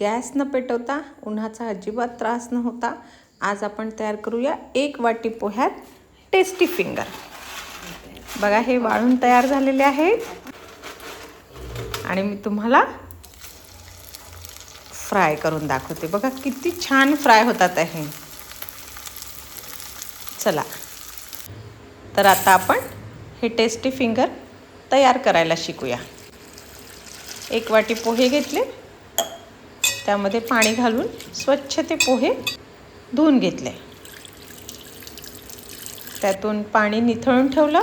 Gas न पेटवता, उन्हाचा अजिबात त्रास न होता आज आपण तयार करूया 1 वाटी पोह्यात टेस्टी फिंगर. बघा, हे वाळून तयार झालेले आहेत आणि मी तुम्हाला फ्राय करून दाखवते. बघा किती छान फ्राय होतात आहे. चला तर आता आपण हे टेस्टी फिंगर तयार करायला शिकूया. 1 वाटी पोहे घेतले, त्यामध्ये पाणी घालून स्वच्छ ते पोहे धुवून घेतले. त्यातून पाणी निथळून ठेवलं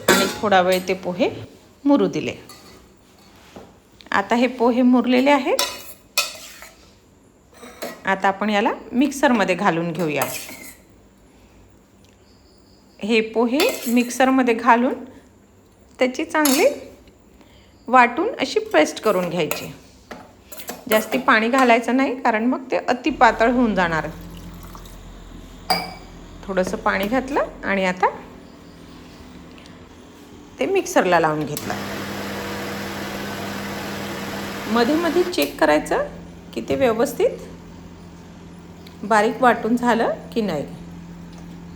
आणि थोडा वेळ ते पोहे मुरू दिले. आता हे पोहे मुरलेले आहेत. आता आपण याला मिक्सरमध्ये घालून घेऊया. हे पोहे मिक्सरमध्ये घालून त्याची चांगली वाटून अशी पेस्ट करून घ्यायची. जास्ती पाणी घालायचं नाही, कारण मग ते अति पातळ होऊन जाणार. थोडंसं पाणी घातलं आणि आता ते मिक्सरला लावून घेतलं. मध्ये मध्ये चेक करायचं की ते व्यवस्थित बारीक वाटून झालं की नाही,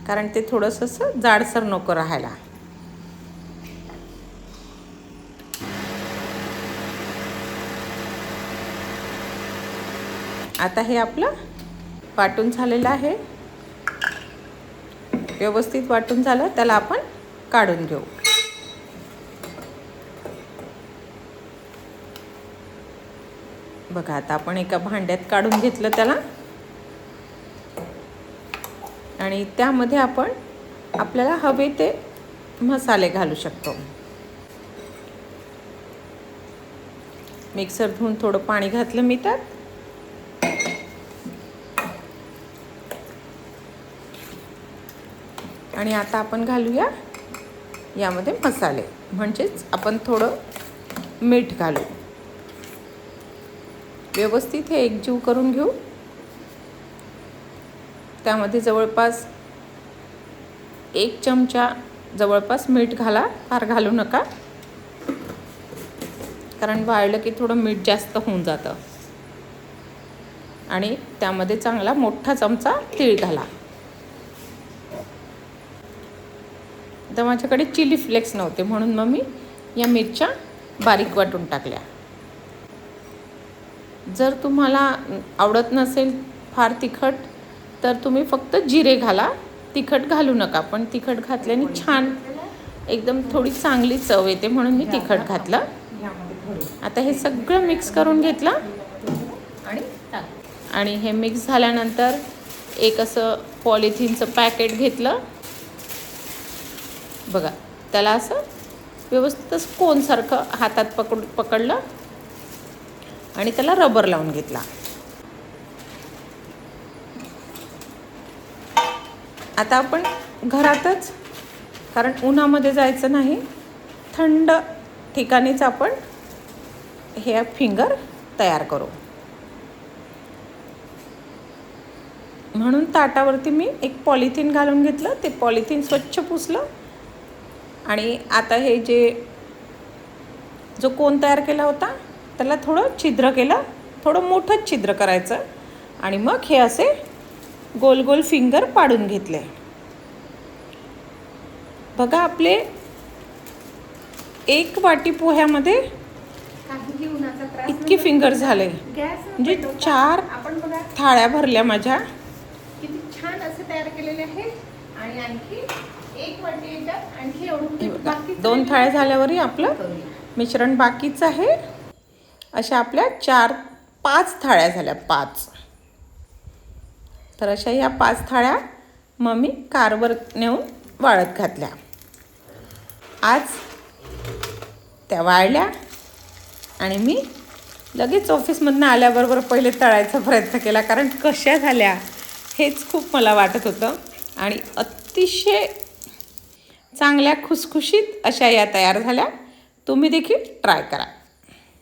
कारण ते थोडंसं जाडसर नको राहायला. आता हे आपलं वाटून झालेलं आहे. व्यवस्थित वाटून झालं, त्याला आपण काढून घेऊ. बघा, आता आपण एका भांड्यात काढून घेतलं त्याला आणि त्यामध्ये आपण आपल्याला हवे ते मसाले घालू शकतो. मिक्सर धुवून थोडं पाणी घातलं मी त्यात. आणि आता आपण घालूया यामध्ये मसाले, म्हणजेच आपण थोडं मीठ घालू. व्यवस्थित हे एकजीव करून घेऊ. त्यामध्ये जवळपास 1 चमचा जवळपास मीठ घाला, फार घालू नका, कारण वाळलं की थोडं मीठ जास्त होऊन जातं. आणि त्यामध्ये चांगला मोठा चमचा तीळ घाला. तर माझ्याकडे चिली फ्लेक्स नव्हते, म्हणून मग मी या मिरच्या बारीक वाटून टाकल्या. जर तुम्हाला आवडत नसेल फार तिखट, तर तुम्ही फक्त जिरे घाला, तिखट घालू नका. पण तिखट घातल्याने छान एकदम थोडी चांगली चव येते, म्हणून मी तिखट घातलं. आता हे सगळं मिक्स करून घेतलं आणि हे मिक्स झाल्यानंतर एक असं पॉलिथिनचं पॅकेट घेतलं. बघा, त्याला असं व्यवस्थित कोनसारखं हातात पकडलं आणि त्याला रबर लावून घेतला. आता आपण घरातच, कारण उन्हामध्ये जायचं नाही, थंड ठिकाणीच आपण हे फिंगर तयार करू. म्हणून ताटावरती मी एक पॉलिथिन घालून घेतलं. ते पॉलिथिन स्वच्छ पुसलं आणि आता हे जो कोन तयार केला होता त्याला थोडं छिद्र केलं, थोडं मोठंच छिद्र करायचं आणि मग हे असे गोल गोल फिंगर पाडून घेतले. बघा, आपले 1 वाटी पोह्यामध्ये इतके फिंगर झाले, म्हणजे 4 थाळ्या भरल्या माझ्या. किती छान असे तयार केलेले आहे. आणि आणखी 1 वाटी याच्यात आणखी एवढं 2 थाळ्या झाल्यावरही आपलं मिश्रण बाकीच आहे. अशा आपल्या 4-5 थाळ्या झाल्या, 5. तर अशा या 5 थाळ्या मग मी कारवर नेऊन वाळत घातल्या. आज त्या वाळल्या आणि मी लगेच ऑफिसमधून आल्याबरोबर पहिले तळायचा प्रयत्न केला, कारण कशा झाल्या हेच खूप मला वाटत होतं. आणि अतिशय चांगल्या खुसखुशीत अशा या तयार झाल्या. तुम्ही देखील ट्राय करा.